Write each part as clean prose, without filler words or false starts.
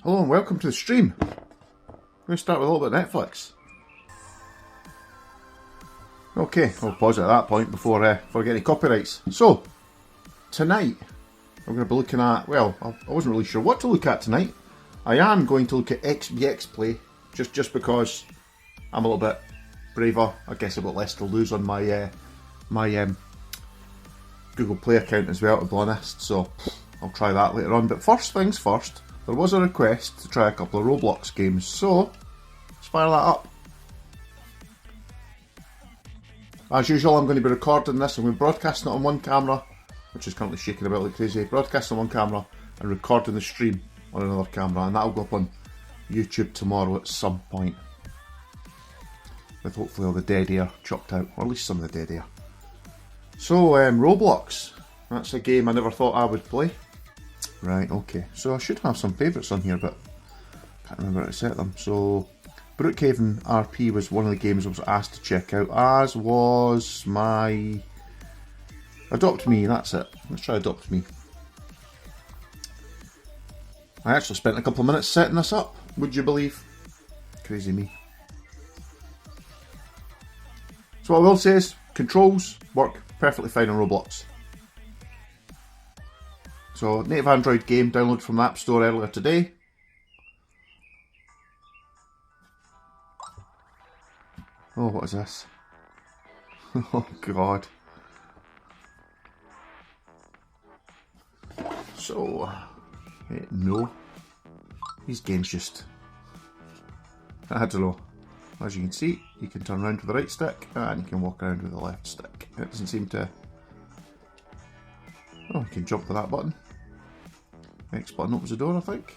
Hello and welcome to the stream. I'm going to start with a little bit of Netflix. Okay, I'll pause it at that point before I get any copyrights. So, tonight I'm going to be looking at, well, I wasn't really sure what to look at tonight. I am going to look at XBXplay, just because I'm a little bit braver. I guess I've got less to lose on my Google Play account as well, to be honest. So, I'll try that later on. But first things first, there was a request to try a couple of Roblox games, so let's fire that up. As usual, I'm going to be recording this. I'm going to be broadcasting it on one camera, which is currently shaking about like crazy. Broadcasting on one camera and recording the stream on another camera, and that'll go up on YouTube tomorrow at some point, with hopefully all the dead air chopped out, or at least some of the dead air. So, Roblox. That's a game I never thought I would play. Right, okay. So I should have some favourites on here, but I can't remember how to set them. So, Brookhaven RP was one of the games I was asked to check out, as was my Adopt Me. That's it. Let's try Adopt Me. I actually spent a couple of minutes setting this up, would you believe? Crazy me. So what I will say is, controls work perfectly fine on Roblox. So, native Android game downloaded from the App Store earlier today. Oh, what is this? Oh, God. So, no. These games just... I don't know. As you can see, you can turn around with the right stick, and you can walk around with the left stick. It doesn't seem to... Oh, you can jump with that button. X button opens the door, I think.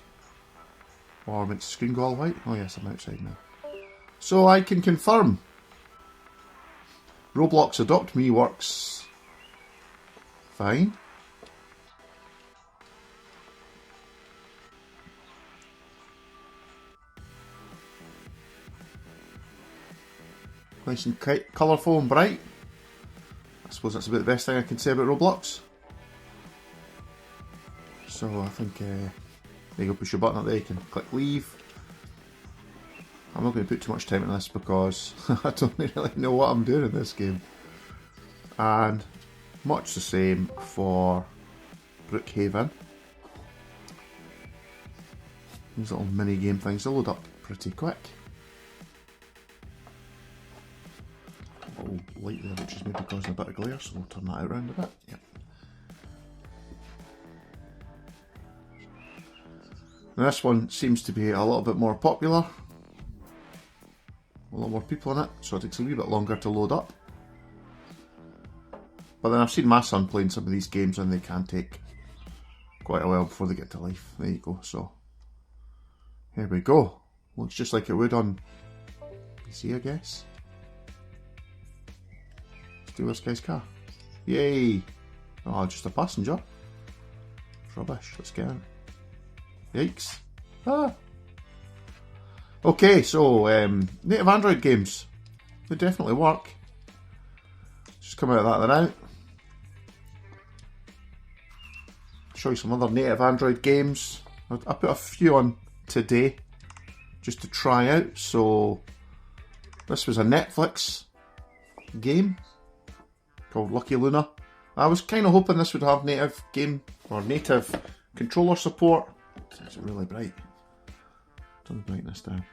Or makes the screen go all white. Oh yes, I'm outside now. So I can confirm Roblox Adopt Me works fine. Nice and colourful and bright. I suppose that's about the best thing I can say about Roblox. So I think, there you go, push your button up there, you can click leave. I'm not going to put too much time into this because I don't really know what I'm doing in this game. And much the same for Brookhaven. These little mini game things, they load up pretty quick. A little light there which is maybe causing a bit of glare, so we'll turn that around a bit. Yep. Now this one seems to be a little bit more popular. A lot more people in it, so it takes a wee bit longer to load up. But then I've seen my son playing some of these games and they can take quite a while before they get to life. There you go, so here we go. Looks just like it would on PC, I guess. Steal this guy's car. Yay! Oh, just a passenger. It's rubbish, let's get in. Yikes. Ah. Okay, so native Android games. They definitely work. Just come out of that then out. Show you some other native Android games. I put a few on today just to try out. So this was a Netflix game called Lucky Luna. I was kind of hoping this would have native game or native controller support. It's really bright. Turn the brightness down.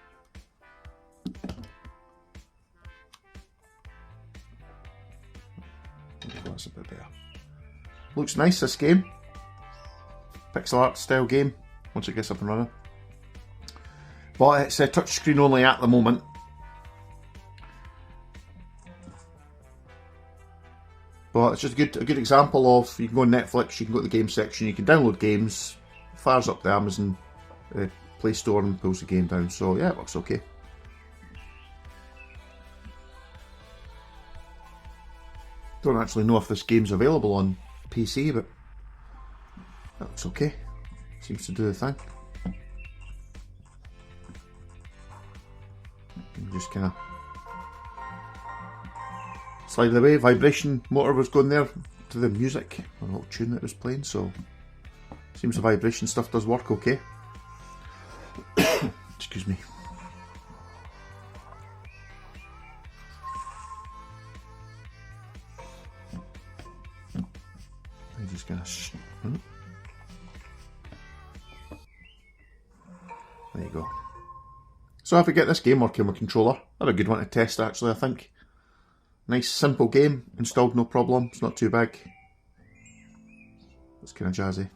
That's a bit better. Looks nice, this game. Pixel art style game, once it gets up and running. But it's a touchscreen only at the moment. But it's just a good example of, you can go on Netflix, you can go to the game section, you can download games, fires up the Amazon Play Store and pulls the game down. So yeah, it works okay. Don't actually know if this game's available on PC, but that looks okay. Seems to do the thing. You just kind of slide it away. Vibration motor was going there to the music, a little tune that was playing, so seems the vibration stuff does work okay. excuse me. I'm just gonna. There you go. So if we get this game working with controller, that's a good one to test actually, I think. Nice simple game, installed no problem, it's not too big. It's kind of jazzy.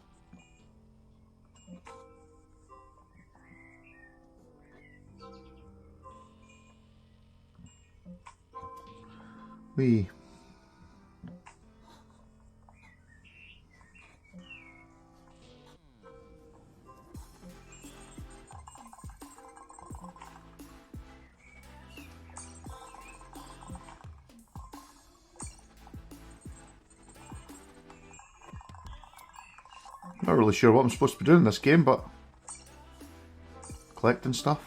Wee. Not really sure what I'm supposed to be doing in this game, but collecting stuff.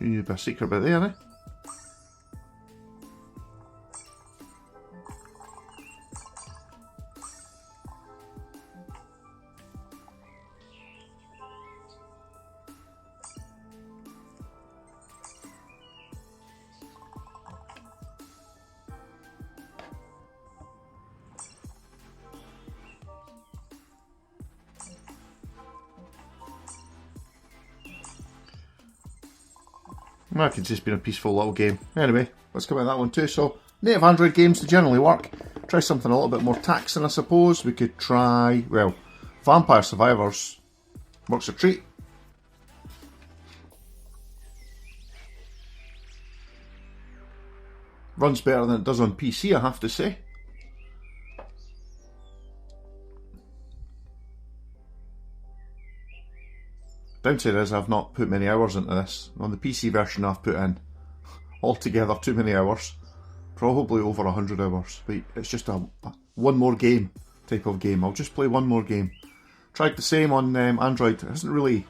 You need a bit of secret bit there, eh? That could just be a peaceful little game. Anyway, let's come out of that one too. So, native Android games, they generally work. Try something a little bit more taxing, I suppose. We could try, well, Vampire Survivors works a treat. Runs better than it does on PC, I have to say. Downside is I've not put many hours into this. On the PC version I've put in altogether too many hours. Probably over 100 hours. But it's just a one more game type of game. I'll just play one more game. Tried the same on Android. It hasn't really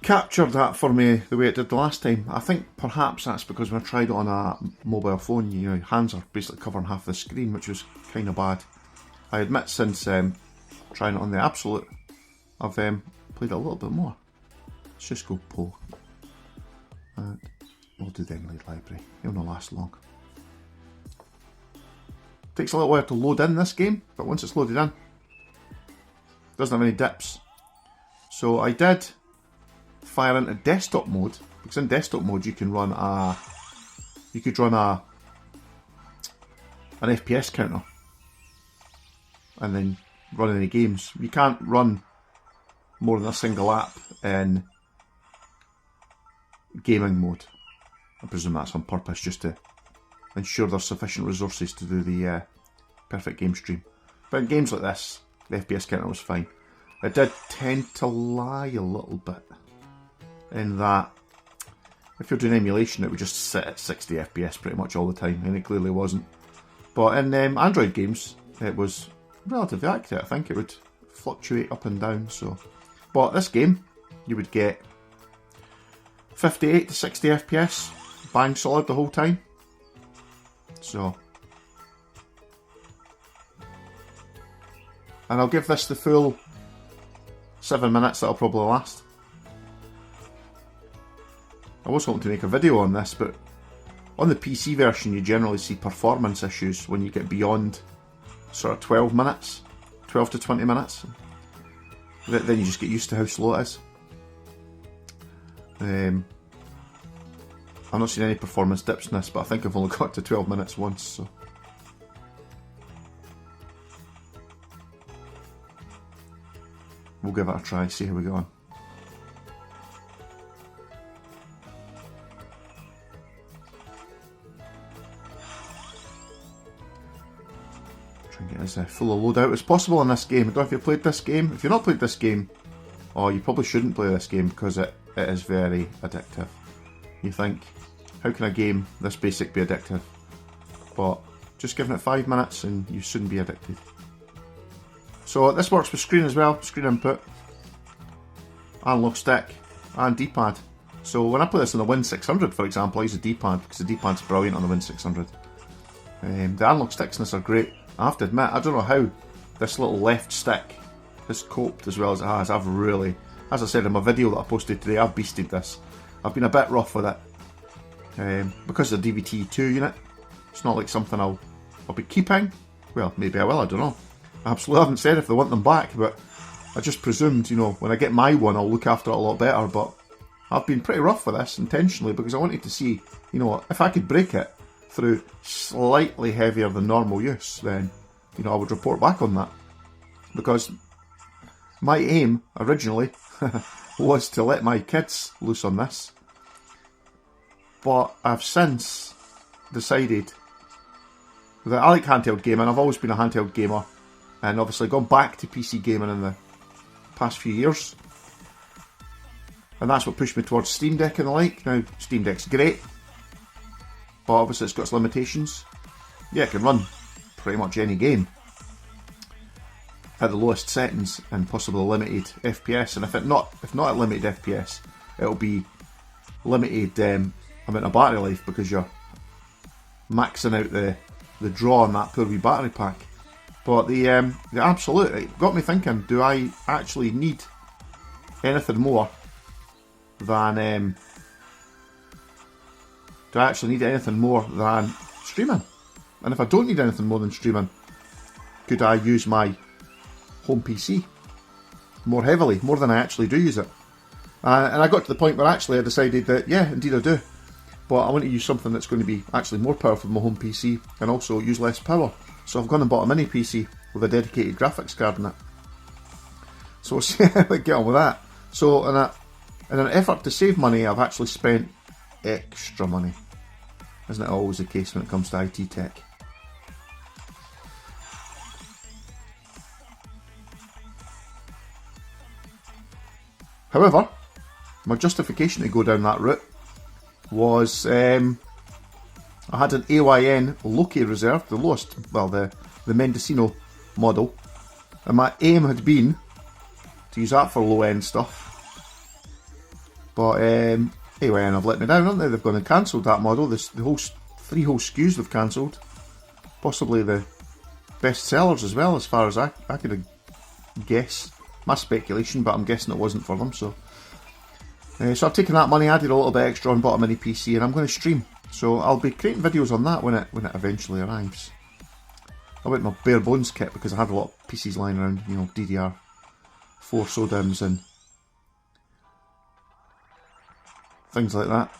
captured that for me the way it did the last time. I think perhaps that's because when I tried it on a mobile phone, you know, your hands are basically covering half the screen, which was kind of bad. I admit since trying it on the Abxylute, I've played it a little bit more. Let's just go pull. We'll do the emulate library. It'll not last long. Takes a little while to load in this game, but once it's loaded in, doesn't have any dips. So I did fire into desktop mode, because in desktop mode you can run an FPS counter and then run any games. You can't run more than a single app in gaming mode. I presume that's on purpose, just to ensure there's sufficient resources to do the perfect game stream. But in games like this, the FPS counter was fine. It did tend to lie a little bit in that if you're doing emulation it would just sit at 60 FPS pretty much all the time, and it clearly wasn't. But in Android games it was relatively accurate. I think it would fluctuate up and down. So, but this game you would get 58 to 60 FPS bang solid the whole time. So, and I'll give this the full 7 minutes. That'll probably last. I was hoping to make a video on this, but on the PC version you generally see performance issues when you get beyond sort of 12 minutes, 12 to 20 minutes. Then you just get used to how slow it is. I've not seen any performance dips in this, but I think I've only got to 12 minutes once, so. We'll give it a try, see how we go on. Try and get as full a loadout as possible in this game. I don't know if you've played this game. If you've not played this game, you probably shouldn't play this game because it is very addictive. You think, how can a game this basic be addictive? But just giving it 5 minutes and you shouldn't be addicted. So this works with screen as well, screen input, analog stick and D-pad. So when I play this on the Win600 for example, I use a D-pad because the D-pad's brilliant on the Win600. The analog sticks in this are great. I have to admit, I don't know how this little left stick has coped as well as it has. I've really, as I said in my video that I posted today, I've beasted this. I've been a bit rough with it. Because of the DVT2 unit, it's not like something I'll be keeping. Well, maybe I will, I don't know. I absolutely haven't said if they want them back, but I just presumed, you know, when I get my one, I'll look after it a lot better. But I've been pretty rough with this intentionally because I wanted to see, you know, if I could break it through slightly heavier than normal use, then, you know, I would report back on that. Because my aim originally was to let my kids loose on this, but I've since decided that I like handheld gaming. I've always been a handheld gamer, and obviously gone back to PC gaming in the past few years, and that's what pushed me towards Steam Deck and the like. Now, Steam Deck's great, but obviously it's got its limitations. Yeah, it can run pretty much any game at the lowest settings and possibly limited FPS, and if not at limited FPS, it'll be limited amount of battery life because you're maxing out the draw on that poor wee battery pack. But the Abxylute, it got me thinking, do I actually need anything more than streaming? And if I don't need anything more than streaming, could I use my home PC more heavily, more than I actually do use it? And I got to the point where actually I decided that, yeah, indeed I do. But I want to use something that's going to be actually more powerful than my home PC and also use less power. So I've gone and bought a mini PC with a dedicated graphics card in it. So we'll see how I get on with that. So in an effort to save money, I've actually spent extra money. Isn't it always the case when it comes to IT tech? However, my justification to go down that route was I had an AYN Loki reserved, the lowest, well, the Mendocino model, and my aim had been to use that for low end stuff. But AYN have let me down, haven't they? They've gone and cancelled that model. The three whole SKUs they've cancelled, possibly the best sellers as well, as far as I could guess. My speculation, but I'm guessing it wasn't for them. So I've taken that money, added a little bit extra and bought a mini PC, and I'm going to stream. So I'll be creating videos on that when it eventually arrives. I went my bare bones kit because I had a lot of PCs lying around, you know, DDR4 SODIMMs and things like that.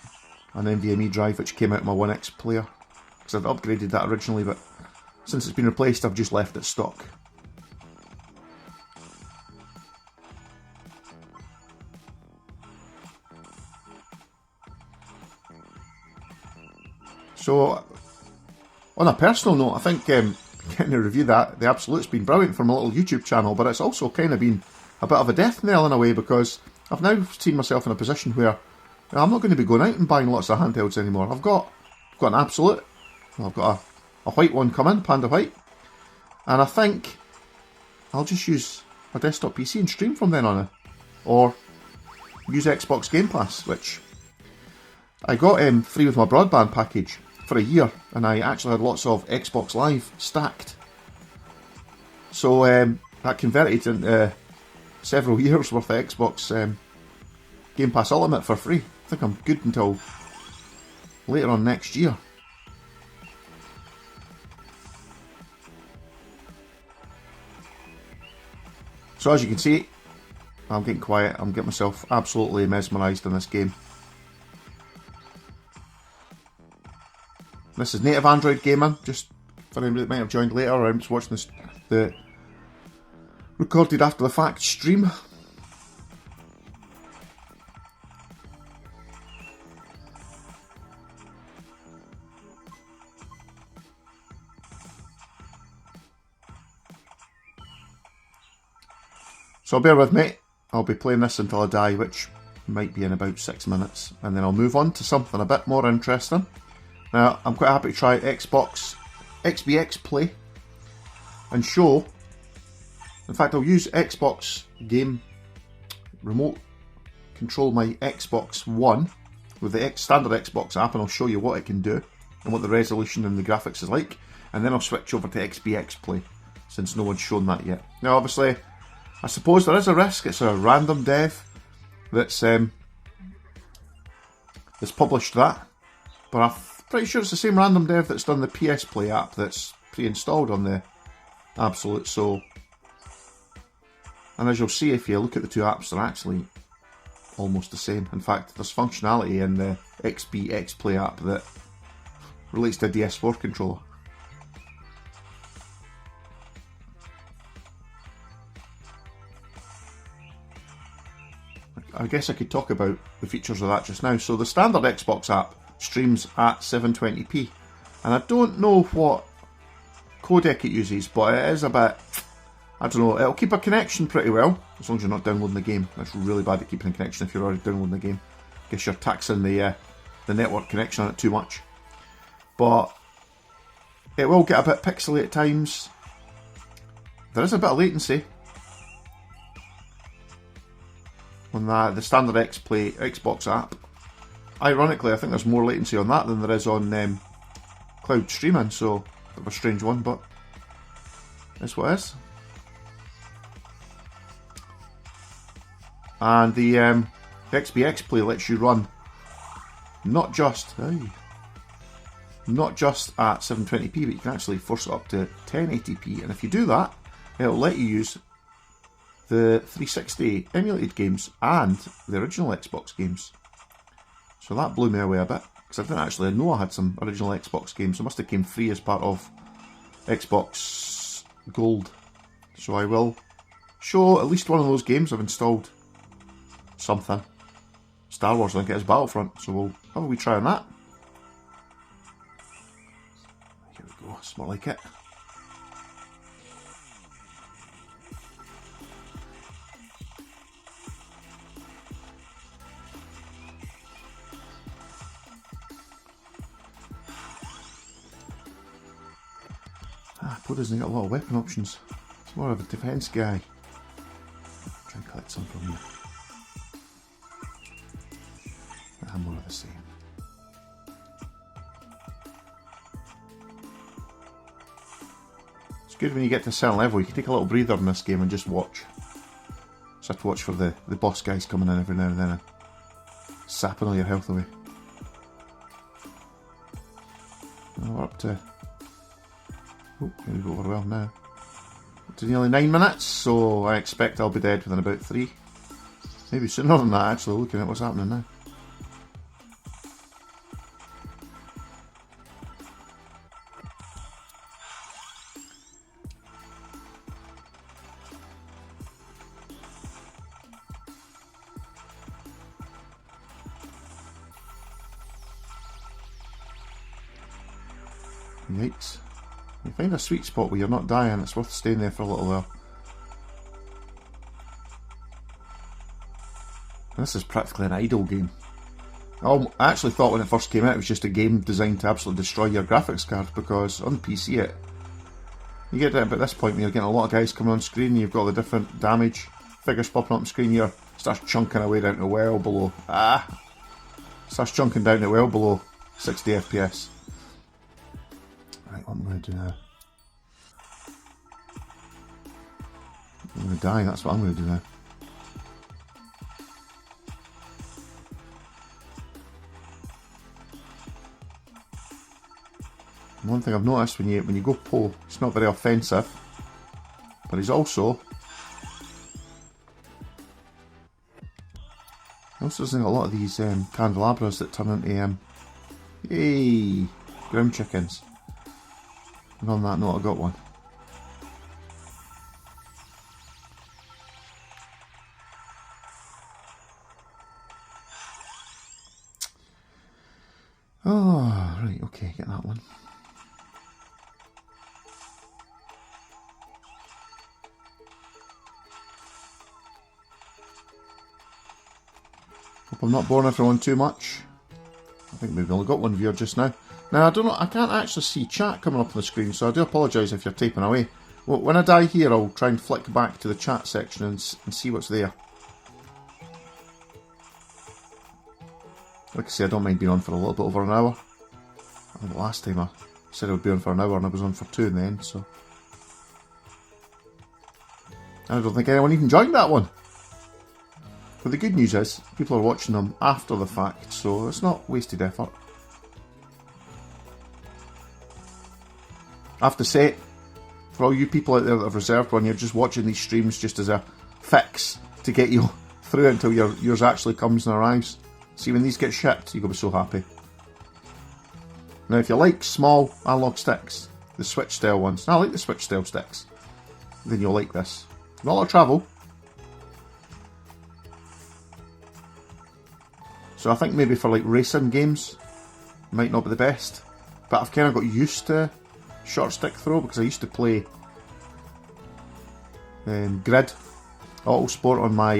An NVMe drive which came out of my 1X player because I'd upgraded that originally, but since it's been replaced, I've just left it stock. So, on a personal note, I think getting to review that, the Abxylute's been brilliant for my little YouTube channel, but it's also kind of been a bit of a death knell in a way because I've now seen myself in a position where I'm not going to be going out and buying lots of handhelds anymore. I've got an Abxylute, I've got a white one coming, Panda White, and I think I'll just use a desktop PC and stream from then on, or use Xbox Game Pass, which I got free with my broadband package for a year, and I actually had lots of Xbox Live stacked. So that converted into several years worth of Xbox Game Pass Ultimate for free. I think I'm good until later on next year. So as you can see, I'm getting quiet, I'm getting myself absolutely mesmerised in this game. This is native Android gaming, just for anybody that might have joined later or I'm just watching this, the recorded after the fact stream. So bear with me, I'll be playing this until I die, which might be in about 6 minutes, and then I'll move on to something a bit more interesting. Now, I'm quite happy to try XBXplay and show, in fact I'll use Xbox game remote control my Xbox One with the standard Xbox app, and I'll show you what it can do and what the resolution and the graphics is like, and then I'll switch over to XBXplay since no one's shown that yet. Now obviously I suppose there is a risk it's a random dev that's published that, but I'm pretty sure it's the same random dev that's done the XBXplay app that's pre-installed on the Abxylute. So, and as you'll see if you look at the two apps, they're actually almost the same. In fact, there's functionality in the XBXplay app that relates to a DS4 controller. I guess I could talk about the features of that just now. So the standard Xbox app streams at 720p, and I don't know what codec it uses, but it is a bit, I don't know, it'll keep a connection pretty well, as long as you're not downloading the game. That's really bad at keeping a connection if you're already downloading the game. I guess you're taxing the network connection on it too much. But it will get a bit pixely at times. There is a bit of latency on the standard Xbox app. Ironically, I think there's more latency on that than there is on cloud streaming, so a bit of a strange one, but that's what it is. And the XBXplay lets you run not just at 720p, but you can actually force it up to 1080p, and if you do that, it'll let you use the 360 emulated games and the original Xbox games. So that blew me away a bit, because I didn't actually know I had some original Xbox games. It must have came free as part of Xbox Gold. So I will show at least one of those games. I've installed something. Star Wars, I think it is Battlefront, so we'll have a wee try on that. Here we go, it's more like it. Poe doesn't get a lot of weapon options. He's more of a defence guy. Try and collect some from you. I'm more of the same. It's good when you get to a certain level, you can take a little breather in this game and just watch. Just have to watch for the boss guys coming in every now and then and sapping all your health away. Well, we're up to... Oh, here we go, we're well now. Up to nearly 9 minutes, so I expect I'll be dead within about 3. Maybe sooner than that, actually, looking at what's happening now. Yikes. You find a sweet spot where you're not dying, it's worth staying there for a little while. And this is practically an idle game. I actually thought when it first came out it was just a game designed to absolutely destroy your graphics card, because on PC you get to about this point where you're getting a lot of guys coming on screen, you've got the different damage figures popping up on screen, it starts chunking away down to well below. Starts chunking down to well below 60 FPS. Right, what am I going to do now? I'm going to die, that's what I'm going to do now. And one thing I've noticed when you go Poe, he's not very offensive, but he's also... He also doesn't have a lot of these candelabras that turn into ground chickens. And on that note, I got one. Oh, right, okay, get that one. Hope I'm not boring everyone too much. I think we've only got one viewer just now. Now, I don't know, I can't actually see chat coming up on the screen, so I do apologise if you're typing away. Well, when I die here, I'll try and flick back to the chat section and see what's there. Like I say, I don't mind being on for a little bit over an hour. I think the last time I said I would be on for an hour and I was on for 2 in the end, so... I don't think anyone even joined that one. But the good news is, people are watching them after the fact, so it's not wasted effort. I have to say, for all you people out there that have reserved one, you're just watching these streams just as a fix to get you through until yours actually comes and arrives. See, when these get shipped, you're going to be so happy. Now, if you like small analog sticks, the Switch style ones, I like the Switch style sticks, then you'll like this. Not a lot of travel. So I think maybe for like racing games, might not be the best. But I've kind of got used to short stick throw because I used to play Grid Autosport on my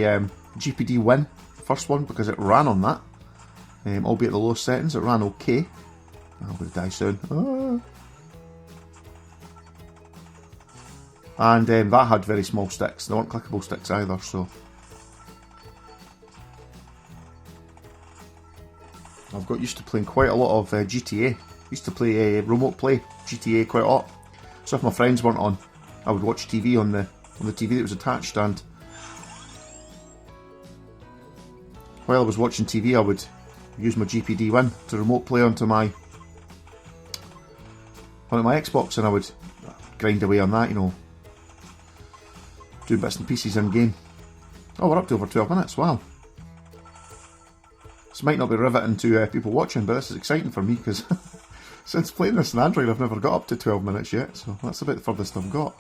GPD Win, first one, because it ran on that. Albeit at the lowest settings, it ran okay. I'm going to die soon. And that had very small sticks. They weren't clickable sticks either, so I've got used to playing quite a lot of GTA. Used to play remote play GTA quite a lot. So if my friends weren't on, I would watch TV on the TV that was attached, and while I was watching TV, I would use my GPD Win to remote play onto my Xbox, and I would grind away on that, you know, doing bits and pieces in game. Oh, we're up to over 12 minutes. Wow. This might not be riveting to people watching, but this is exciting for me because since playing this on Android, I've never got up to 12 minutes yet, so that's about the furthest I've got.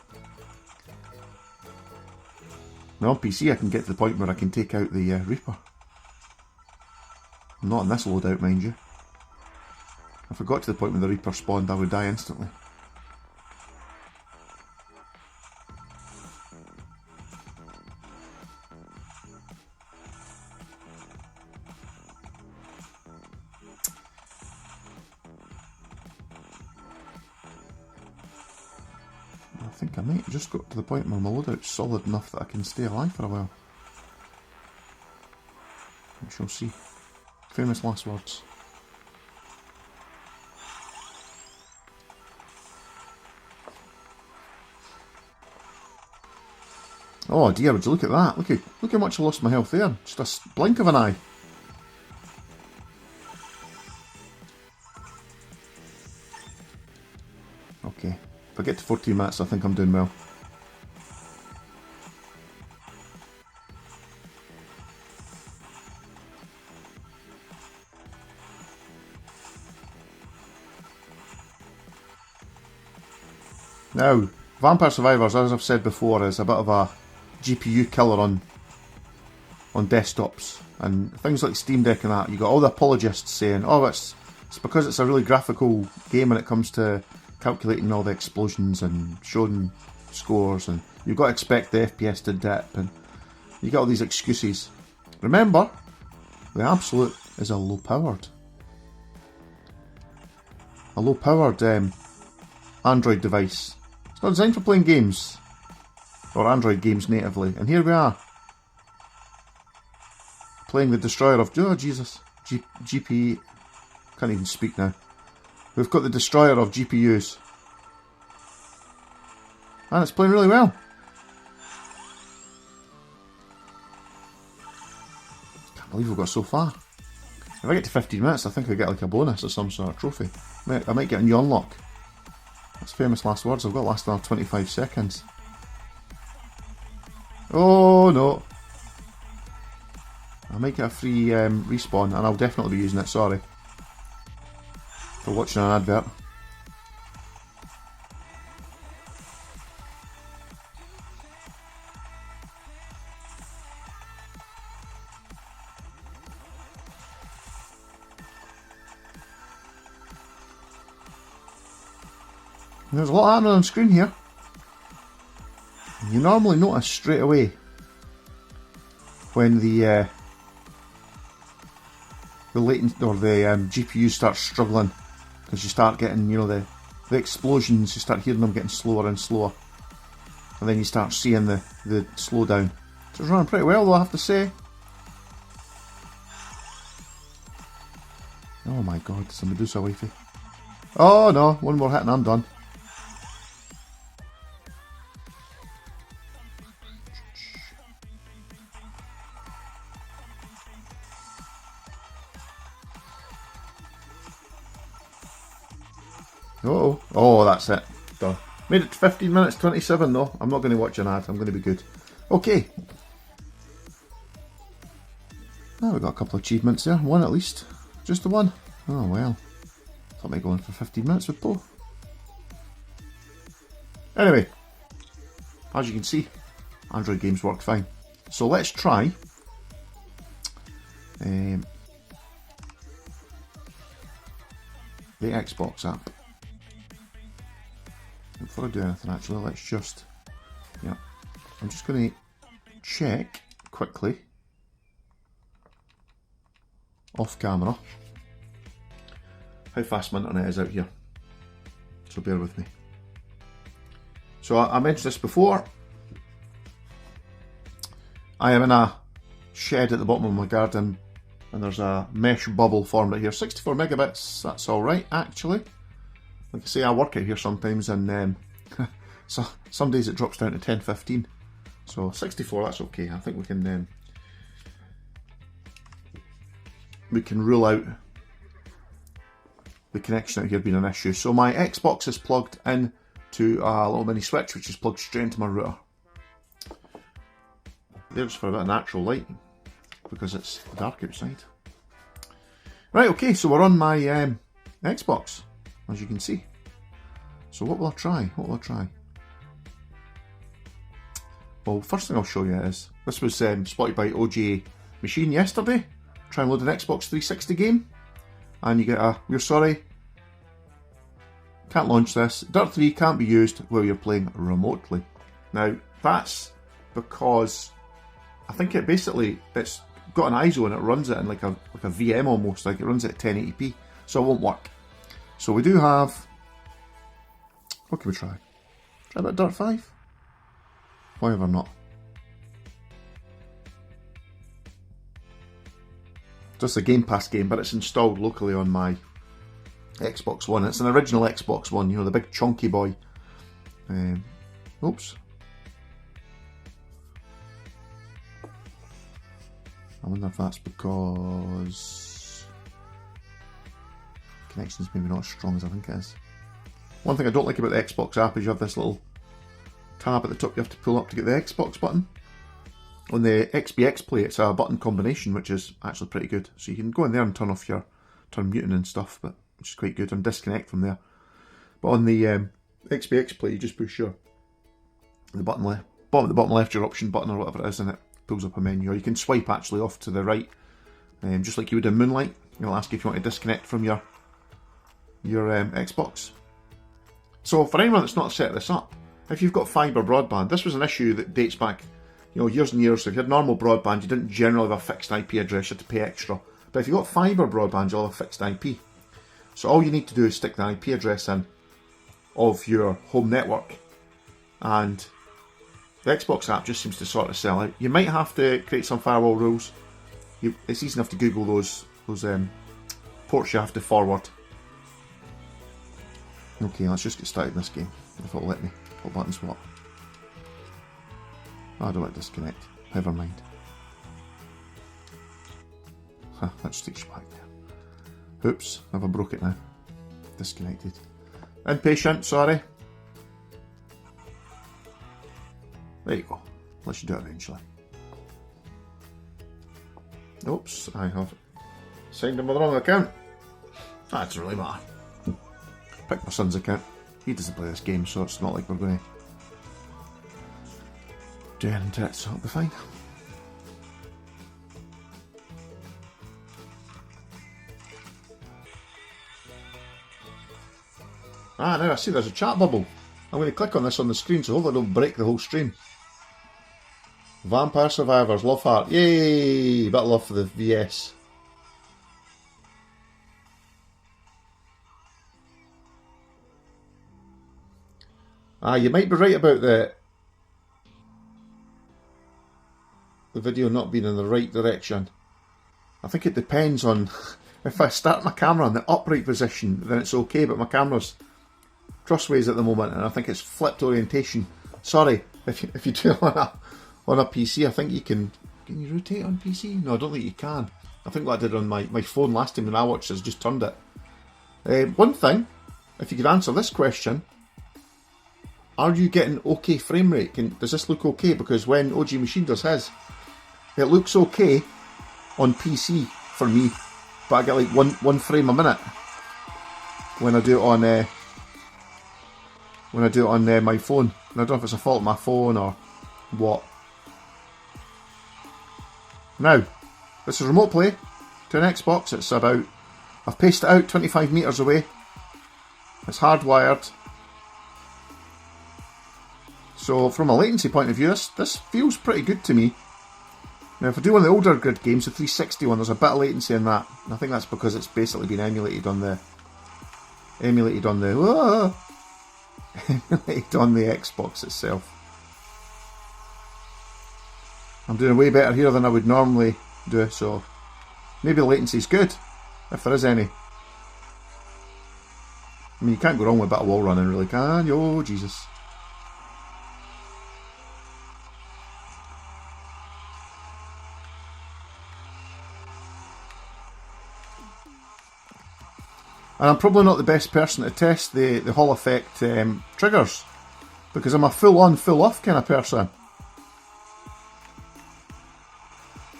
Now on PC, I can get to the point where I can take out the Reaper. Not in this loadout, mind you. If I got to the point where the Reaper spawned, I would die instantly. I think I might just got to the point where my loadout's solid enough that I can stay alive for a while. We shall see. Famous last words. Oh dear, would you look at that? Look how much I lost my health there. Just a blink of an eye. Okay. If I get to 14 minutes, I think I'm doing well. Now, Vampire Survivors, as I've said before, is a bit of a GPU killer on desktops. And things like Steam Deck and that, you got all the apologists saying, oh, it's because it's a really graphical game when it comes to calculating all the explosions and showing scores, and you've got to expect the FPS to dip, and you get all these excuses. Remember, the Abxylute is a low-powered Android device. It's not designed for playing games, or Android games natively, and here we are, playing the destroyer of, oh Jesus, GP, can't even speak now. We've got the destroyer of GPUs. And it's playing really well. Can't believe we've got so far. If I get to 15 minutes, I think I get like a bonus or some sort of trophy. I might get a new unlock. That's famous last words. I've got last another 25 seconds. Oh no. I might get a free respawn, and I'll definitely be using it, sorry. For watching an advert. There's a lot happening on screen here. You normally notice straight away when the latent or the GPU starts struggling, because you start getting, you know, the explosions. You start hearing them getting slower and slower, and then you start seeing the slowdown. So it's running pretty well, though, I have to say. Oh my God, it's a Medusa wifey. Oh no, one more hit and I'm done. Uh-oh. Oh, that's it. Done. Made it 15 minutes 27 though. I'm not going to watch an ad. I'm going to be good. Okay. Now we got a couple of achievements there. One at least. Just the one. Oh well. Thought I'd go on for 15 minutes with both. Anyway. As you can see, Android games work fine. So let's try the Xbox app. Before I do anything actually, let's just, yeah, I'm just going to check quickly, off camera, how fast my internet is out here, so bear with me. So I mentioned this before, I am in a shed at the bottom of my garden and there's a mesh bubble formed out here, 64 megabits, that's alright actually. Like I say, I work out here sometimes and so some days it drops down to 10-15. So 64, that's okay. I think we can rule out the connection out here being an issue. So my Xbox is plugged in to a little mini switch which is plugged straight into my router. There's for a bit of natural light because it's dark outside. Right, okay, so we're on my Xbox, as you can see. So what will I try? Well, first thing I'll show you is, this was spotted by OGA Machine yesterday. Try and load an Xbox 360 game, and you get a, we're sorry, can't launch this. Dirt 3 can't be used while you're playing remotely. Now, that's because I think it's got an ISO and it runs it in like a VM almost, like it runs it at 1080p, so it won't work. So we do have, what can we try? Try a bit of Dirt 5? Why ever not? Just a Game Pass game, but it's installed locally on my Xbox One. It's an original Xbox One, you know, the big chunky boy. Oops. I wonder if that's because connection's maybe not as strong as I think it is. One thing I don't like about the Xbox app is you have this little tab at the top you have to pull up to get the Xbox button. On the XBXplay it's a button combination which is actually pretty good. So you can go in there and turn muting and stuff, but which is quite good, and disconnect from there. But on the XBXplay you just push your the bottom left your option button or whatever it is, and it pulls up a menu. Or you can swipe actually off to the right, just like you would in Moonlight. It'll ask you if you want to disconnect from your Xbox. So for anyone that's not set this up, if you've got fibre broadband, this was an issue that dates back, you know, years and years. So if you had normal broadband, you didn't generally have a fixed IP address, you had to pay extra. But if you've got fibre broadband, you'll have a fixed IP. So all you need to do is stick the IP address in of your home network, and the Xbox app just seems to sort of sell out. You might have to create some firewall rules. It's easy enough to Google those ports you have to forward. Okay, let's just get started in this game. If it'll let me. What buttons what? Oh, I don't want to disconnect. Never mind. Huh, that just takes you back there. Oops, have I broke it now? Disconnected. Impatient, sorry. There you go. Let's do it eventually. Oops, I have signed in with the wrong account. That doesn't really matter. Pick my son's account. He doesn't play this game, so it's not like we're going to do anything to it, so it'll be fine. Ah, now I see there's a chat bubble. I'm going to click on this on the screen, so hopefully I don't break the whole stream. Vampire Survivors, love heart. Yay! Bit of love for the VS. Ah, you might be right about the video not being in the right direction. I think it depends on if I start my camera in the upright position, then it's okay, but my camera's crossways at the moment and I think it's flipped orientation. Sorry, if you do it on a PC, I think you can you rotate on PC? No, I don't think you can. I think what I did on my phone last time when I watched this, just turned it. One thing, if you could answer this question, are you getting okay frame rate? Does this look okay? Because when OG Machine does his, it looks okay on PC for me, but I get like one frame a minute when I do it on my phone. And I don't know if it's a fault of my phone or what. Now, this is remote play to an Xbox. It's about, I've paced it out 25 metres away. It's hardwired. So from a latency point of view, this feels pretty good to me. Now if I do one of the older grid games, the 360 one, there's a bit of latency in that. And I think that's because it's basically been emulated on the Xbox itself. I'm doing way better here than I would normally do, so maybe the latency's good, if there is any. I mean, you can't go wrong with a bit of wall running, really, can you? Oh, Jesus. And I'm probably not the best person to test the Hall effect triggers, because I'm a full on, full off kind of person.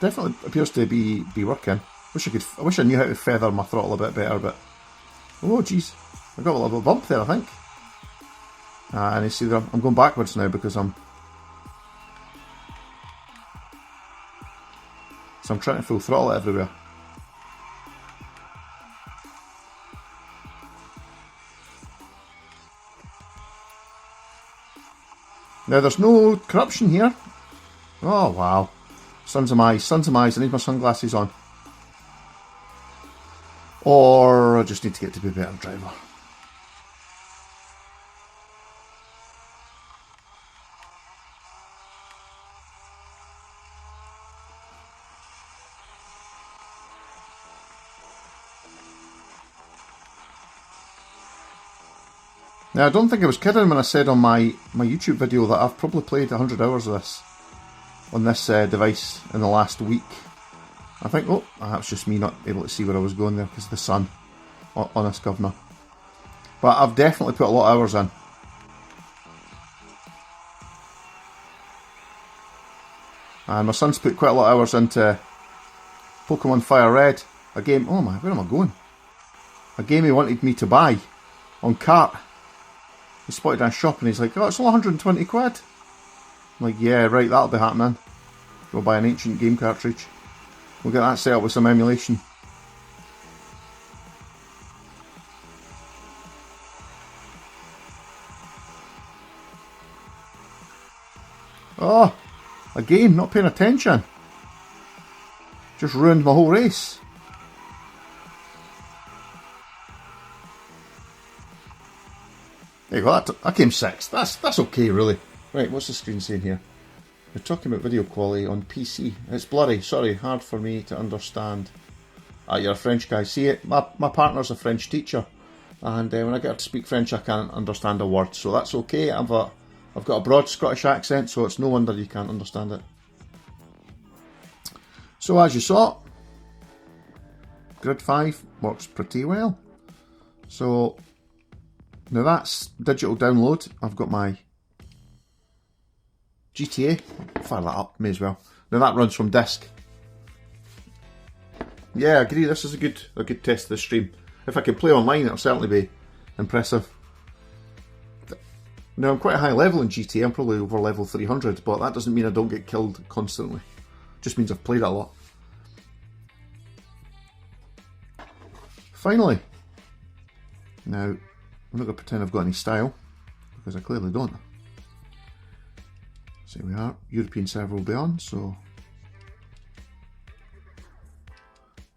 Definitely appears to be working. I wish I knew how to feather my throttle a bit better, but oh jeez, I got a little bit of bump there, I think. And you see there, I'm going backwards now because I'm trying to full throttle it everywhere. Now there's no corruption here. Oh wow. Sons of my eyes, I need my sunglasses on. Or I just need to get to be a better driver. Now I don't think I was kidding when I said on my YouTube video that I've probably played 100 hours of this on this device in the last week. I think, oh, that's just me not able to see where I was going there because of the sun on us, governor. But I've definitely put a lot of hours in. And my son's put quite a lot of hours into Pokemon Fire Red, a game, oh my, where am I going? A game he wanted me to buy on cart. He spotted in a shop and he's like, oh, it's only 120 quid. I'm like, yeah, right, that'll be happening. Go buy an ancient game cartridge. We'll get that set up with some emulation. Oh, again, not paying attention. Just ruined my whole race. There you go, I came sixth. That's okay, really. Right, what's the screen saying here? We're talking about video quality on PC. It's blurry, sorry, hard for me to understand. You're a French guy. See it? My partner's a French teacher, and when I get her to speak French, I can't understand a word, so that's okay. I've got a broad Scottish accent, so it's no wonder you can't understand it. So as you saw, Grid 5 works pretty well. So now that's digital download. I've got my GTA, fire that up, may as well. Now that runs from disk. Yeah, I agree, this is a good test of the stream. If I can play online, it'll certainly be impressive. Now I'm quite a high level in GTA, I'm probably over level 300, but that doesn't mean I don't get killed constantly. It just means I've played it a lot. Finally. Now, I'm not going to pretend I've got any style, because I clearly don't. So here we are, European server will be on, so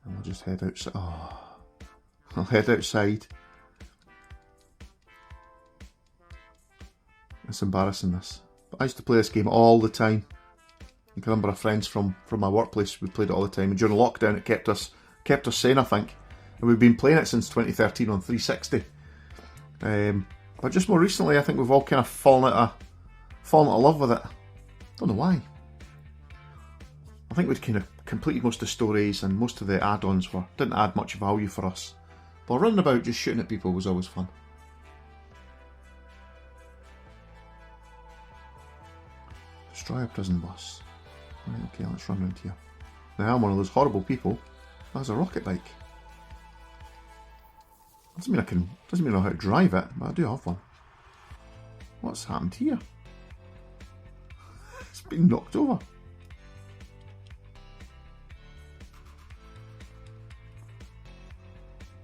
and I'll just head outside. Oh, I'll head outside. It's embarrassing, this. But I used to play this game all the time. I can remember friends from my workplace, we played it all the time, and during lockdown it kept us sane, I think. And we've been playing it since 2013 on 360. But just more recently, I think we've all kind of fallen out of love with it. Don't know why. I think we'd kind of completed most of the stories and most of the add-ons didn't add much value for us. But running about just shooting at people was always fun. Destroy a prison bus. Right, okay, let's run around here. Now I'm one of those horrible people. That's a rocket bike. Doesn't mean I know how to drive it, but I do have one. What's happened here? It's been knocked over.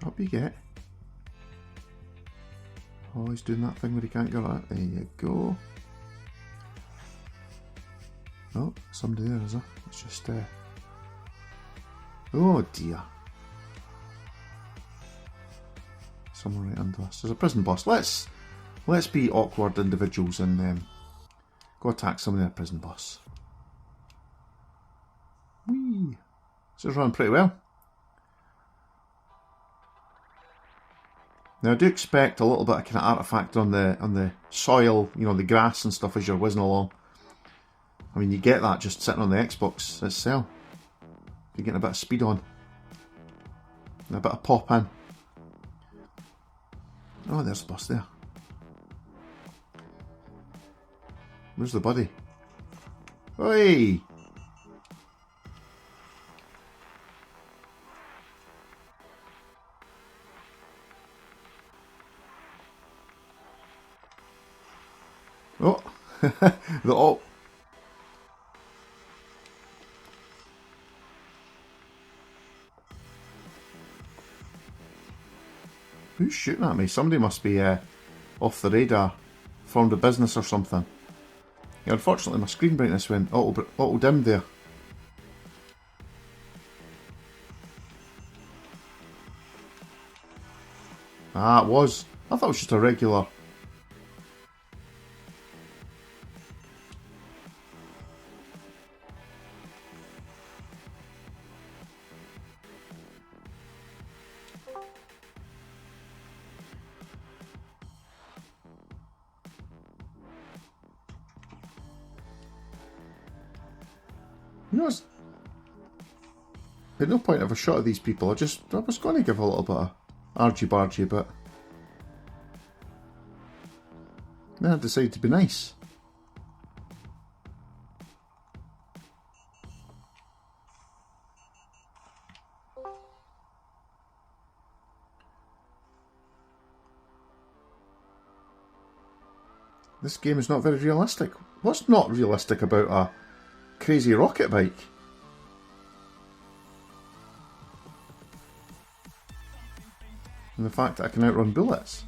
Up you get. Oh, he's doing that thing where he can't get out. There you go. Oh, somebody there, is there? It's just oh dear. Someone right under us. There's a prison boss. Let's be awkward individuals and go attack somebody in a prison bus. Whee! This is running pretty well. Now I do expect a little bit of kind of artifact on the soil, you know, the grass and stuff as you're whizzing along. I mean, you get that just sitting on the Xbox itself. You're getting a bit of speed on. And a bit of pop in. Oh, there's the bus there. Where's the buddy? Oi! Oh! Oh! Who's shooting at me? Somebody must be off the radar, formed a business or something. Yeah, unfortunately my screen brightness went auto dimmed there. Ah, it was. I thought it was just a regular. You know, at no point have a shot of these people. I was going to give a little bit of argy-bargy, but then I decided to be nice. This game is not very realistic. What's not realistic about a crazy rocket bike? And the fact that I can outrun bullets.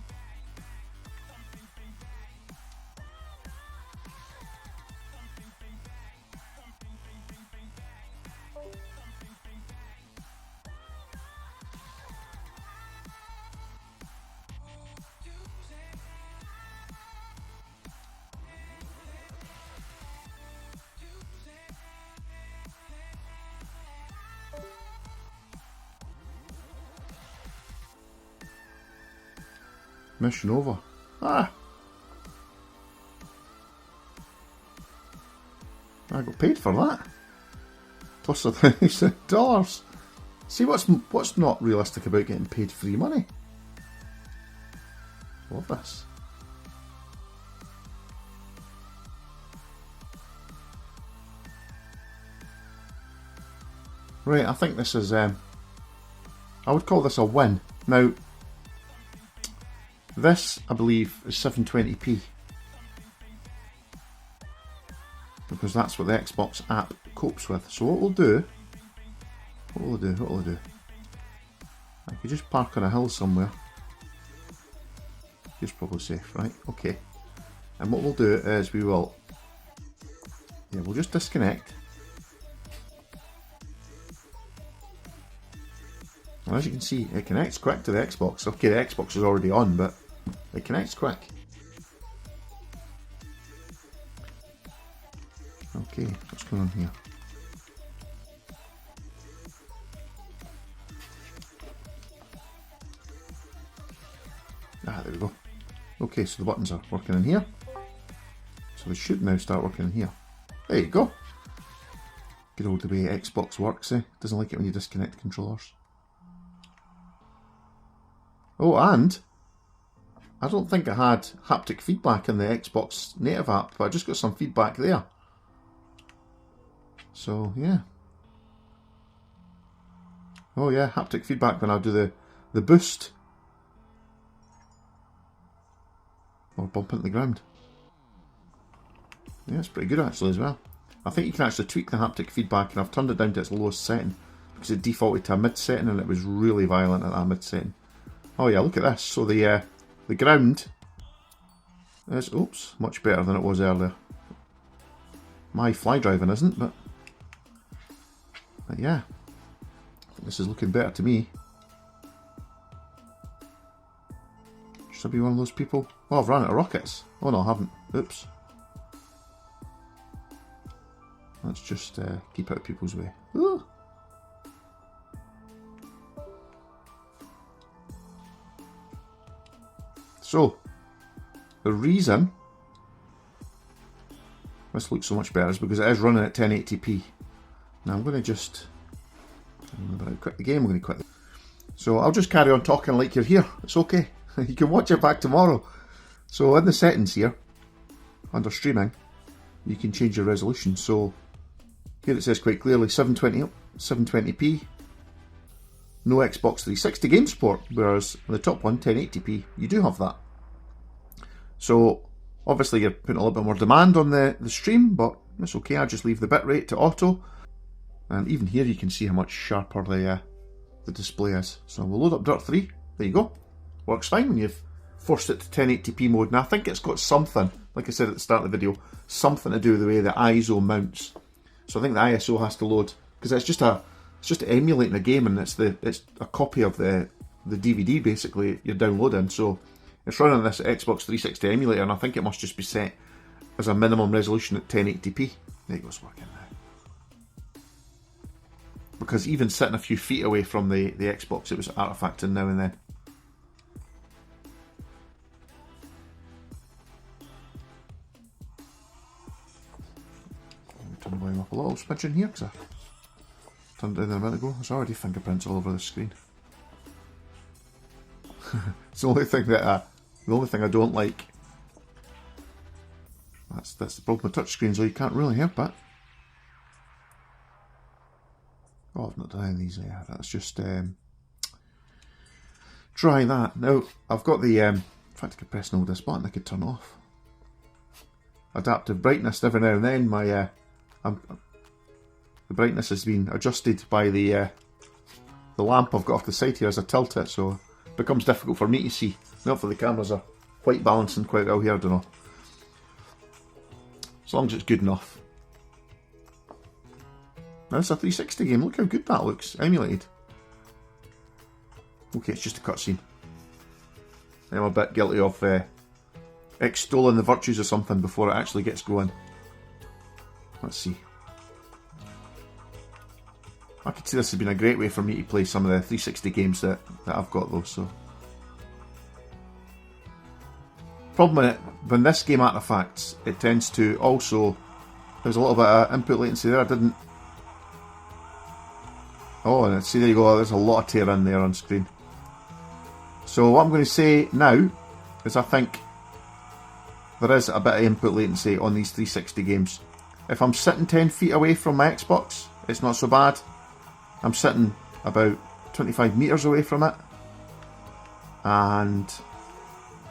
Mission over. Ah! I got paid for that. Plus $1,000. See, what's not realistic about getting paid free money? Love this. Right, I think this is I would call this a win. Now, this, I believe, is 720p. Because that's what the Xbox app copes with. So what will I do? I could just park on a hill somewhere. It's probably safe, right? Okay. And what we'll do is we'll just disconnect. And as you can see, it connects quick to the Xbox. Okay, the Xbox is already on, but it connects quick. Okay, what's going on here? Ah, there we go. Okay, so the buttons are working in here. So they should now start working in here. There you go. Good old the way Xbox works, eh? Doesn't like it when you disconnect controllers. Oh, and I don't think I had haptic feedback in the Xbox native app, but I just got some feedback there. So yeah. Oh yeah, haptic feedback when I do the boost. Or bump into the ground. Yeah, it's pretty good actually as well. I think you can actually tweak the haptic feedback, and I've turned it down to its lowest setting because it defaulted to a mid setting and it was really violent at that mid setting. Oh yeah, look at this. So the ground is, oops, much better than it was earlier. My fly driving isn't, but yeah, I think this is looking better to me. Should I be one of those people? Oh, I've run out of rockets. Oh no, I haven't. Oops. Let's just keep out of people's way. Ooh. So, the reason this looks so much better is because it is running at 1080p. Now I'm going to just quit the game. I'm going to quit. So I'll just carry on talking like you're here. It's okay. You can watch it back tomorrow. So in the settings here, under streaming, you can change your resolution. So here it says quite clearly 720p, no Xbox 360 game support, whereas on the top one, 1080p, you do have that. So obviously you're putting a little bit more demand on the stream, but it's okay. I just leave the bitrate to auto, and even here you can see how much sharper the display is. So we'll load up Dirt 3. There you go. Works fine when you've forced it to 1080p mode. And I think it's got something, like I said at the start of the video, something to do with the way the ISO mounts. So I think the ISO has to load, because it's just emulating a game, and it's a copy of the DVD basically you're downloading. So it's running this Xbox 360 emulator, and I think it must just be set as a minimum resolution at 1080p. There it goes, working now. Because even sitting a few feet away from the Xbox, it was artifacting now and then. Turn the volume up a little smidgen here, because I turned it down a minute ago. There's already fingerprints all over the screen. It's the only thing I don't like. That's the problem with touchscreens, though. You can't really help it. Oh, I've not done any of these yet. Let's just try that. Now, I've got the, in fact I could press and hold this button, I could turn off. Adaptive brightness. Every now and then the brightness has been adjusted by the lamp I've got off the side here as I tilt it, so it becomes difficult for me to see. Hopefully the cameras are quite balancing quite well here, I don't know. As long as it's good enough. Now it's a 360 game, look how good that looks, emulated. Okay, it's just a cutscene. I'm a bit guilty of extolling the virtues of something before it actually gets going. Let's see. I could see this has been a great way for me to play some of the 360 games that I've got though, so. Problem with it, when this game artifacts, it tends to also, there's a little bit of input latency there, I didn't. Oh, and see, there you go, there's a lot of tear in there on screen. So what I'm going to say now is I think there is a bit of input latency on these 360 games. If I'm sitting 10 feet away from my Xbox, it's not so bad. I'm sitting about 25 metres away from it. And,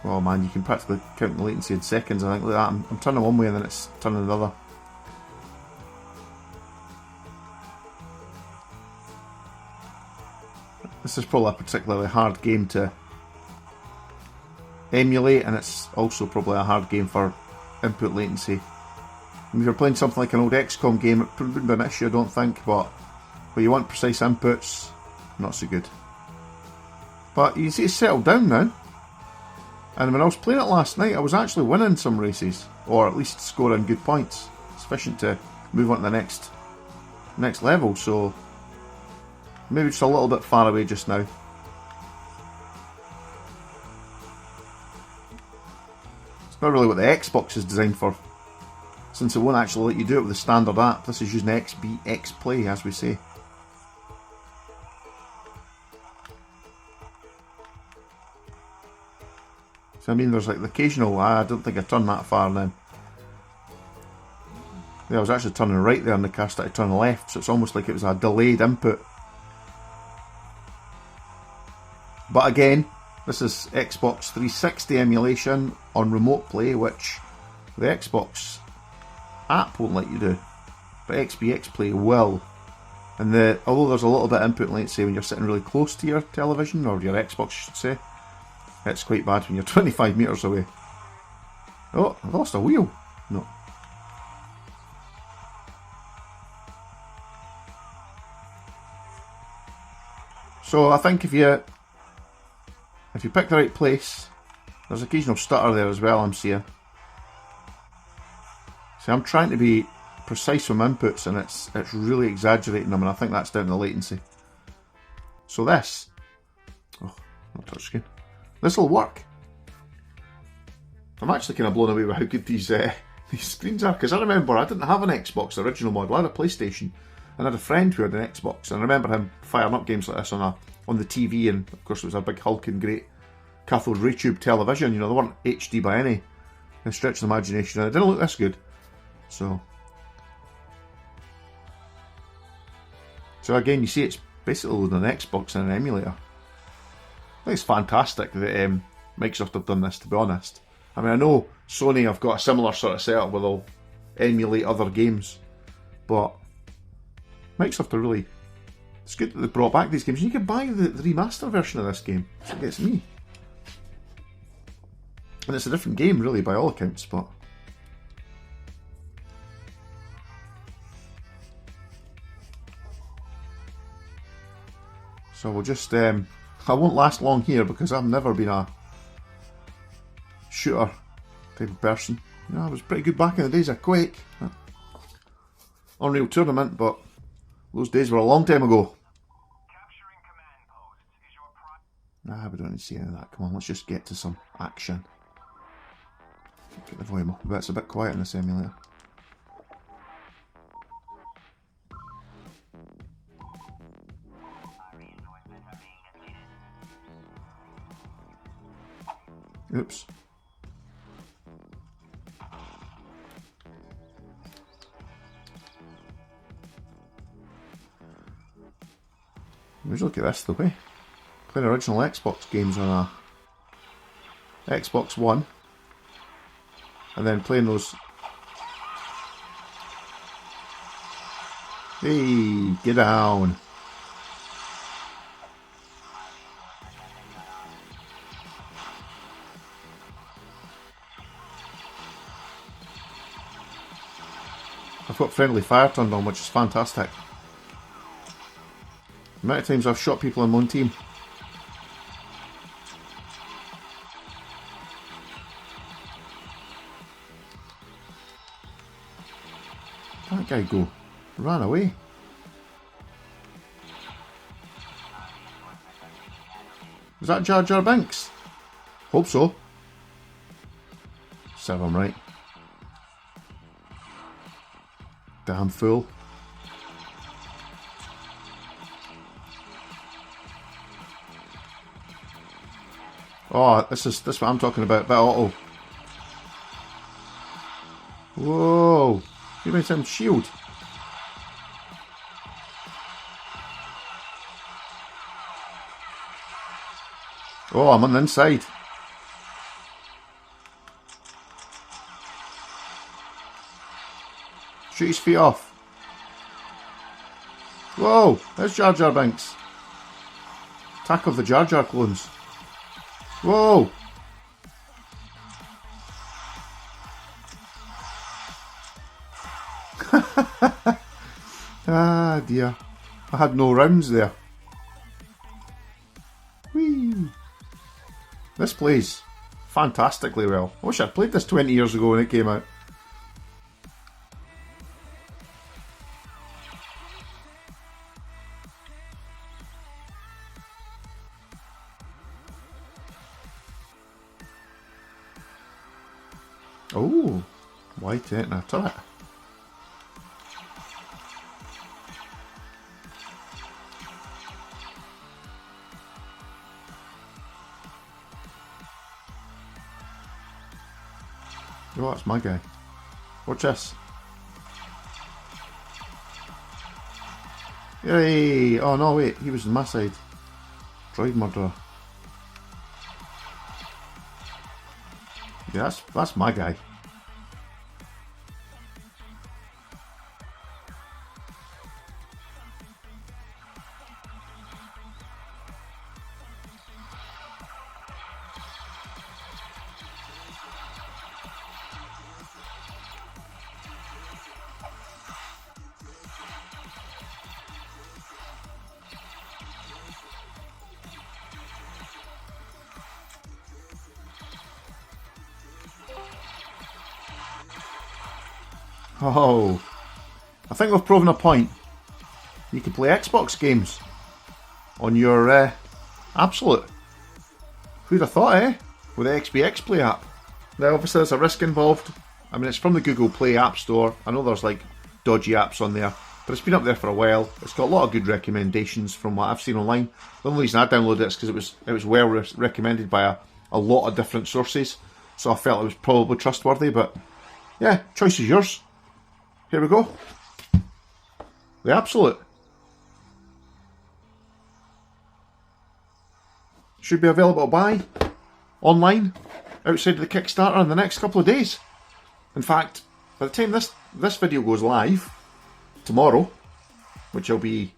oh man, you can practically count the latency in seconds, I think, like that. I'm turning one way and then it's turning the other. This is probably a particularly hard game to emulate, and it's also probably a hard game for input latency. If you're playing something like an old XCOM game, it wouldn't be an issue, I don't think, but where you want precise inputs, not so good. But you see it's settled down now. And when I was playing it last night, I was actually winning some races, or at least scoring good points, sufficient to move on to the next level, so maybe just a little bit far away just now. It's not really what the Xbox is designed for, since it won't actually let you do it with the standard app. This is using XBXplay, as we say. So I mean, there's like the occasional, I don't think I turned that far then. Yeah, I was actually turning right there and the car started turning left, so it's almost like it was a delayed input. But again, this is Xbox 360 emulation on Remote Play, which the Xbox app won't let you do, but XBXplay will. And although there's a little bit of input, like say when you're sitting really close to your television, or your Xbox I should say, it's quite bad when you're 25 metres away. Oh, I've lost a wheel. No. So I think if you pick the right place, there's occasional stutter there as well, I'm seeing. See, I'm trying to be precise with my inputs and it's really exaggerating them, and I think that's down to the latency. So this, oh, not touchscreen. This will work. I'm actually kind of blown away with how good these screens are, because I remember I didn't have an Xbox, the original model. I had a PlayStation, and I had a friend who had an Xbox, and I remember him firing up games like this on the TV, and of course it was a big hulking great cathode ray tube television. You know, they weren't HD by any stretch of the imagination, and it didn't look this good. So again, you see it's basically loading an Xbox and an emulator. I think it's fantastic that Microsoft have done this, to be honest. I mean, I know Sony have got a similar sort of setup where they'll emulate other games, but Microsoft are really... It's good that they brought back these games. You can buy the remaster version of this game, so it gets me. And it's a different game, really, by all accounts, but... So we'll just... I won't last long here because I've never been a shooter type of person. You know, I was pretty good back in the days of Quake. Unreal Tournament, but those days were a long time ago. Nah, we don't need to see any of that. Come on, let's just get to some action. Get the volume up a bit. It's a bit quiet in this emulator. Oops. Let's look at this the way. Playing original Xbox games on a Xbox One, and then playing those. Hey, get down. I've got friendly fire turned on, which is fantastic. The amount of times I've shot people on one team. That guy go? Ran away. Was that Jar Jar Binks? Hope so. Serve him right. Damn fool. Oh, this is what I'm talking about. Bit auto. Whoa! You made some shield. Oh, I'm on the inside. Shoot his feet off. Whoa! There's Jar Jar Binks. Attack of the Jar Jar clones. Whoa! Ah dear. I had no rounds there. Whee! This plays fantastically well. I wish I'd played this 20 years ago when it came out. Oh, white ain't a turret. Oh, that's my guy. Watch this. Yay! Oh no, wait, he was on my side. Droid murderer. Yeah, that's my guy. Oh, I think we've proven a point. You can play Xbox games on your Abxylute. Who'd have thought, eh? With the XBXplay app. Now, obviously, there's a risk involved. I mean, it's from the Google Play App Store. I know there's like dodgy apps on there, but it's been up there for a while. It's got a lot of good recommendations from what I've seen online. The only reason I downloaded it is because it was well recommended by a lot of different sources, so I felt it was probably trustworthy. But yeah, choice is yours. Here we go. The Abxylute. Should be available to buy online outside of the Kickstarter in the next couple of days. In fact, by the time this video goes live tomorrow, which will be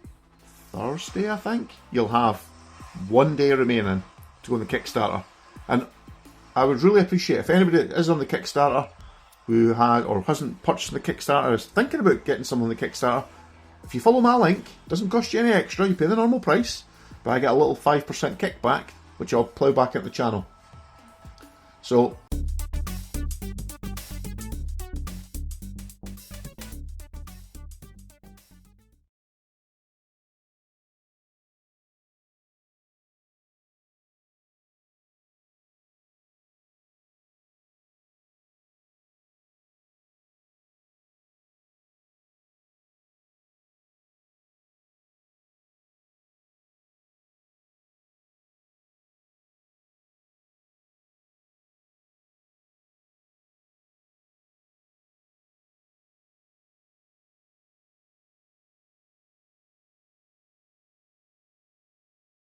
Thursday, I think, you'll have 1 day remaining to go on the Kickstarter. And I would really appreciate if anybody that is on the Kickstarter who had or hasn't purchased the Kickstarter is thinking about getting some on the Kickstarter, if you follow my link, it doesn't cost you any extra, you pay the normal price, but I get a little 5% kickback, which I'll plough back into the channel. So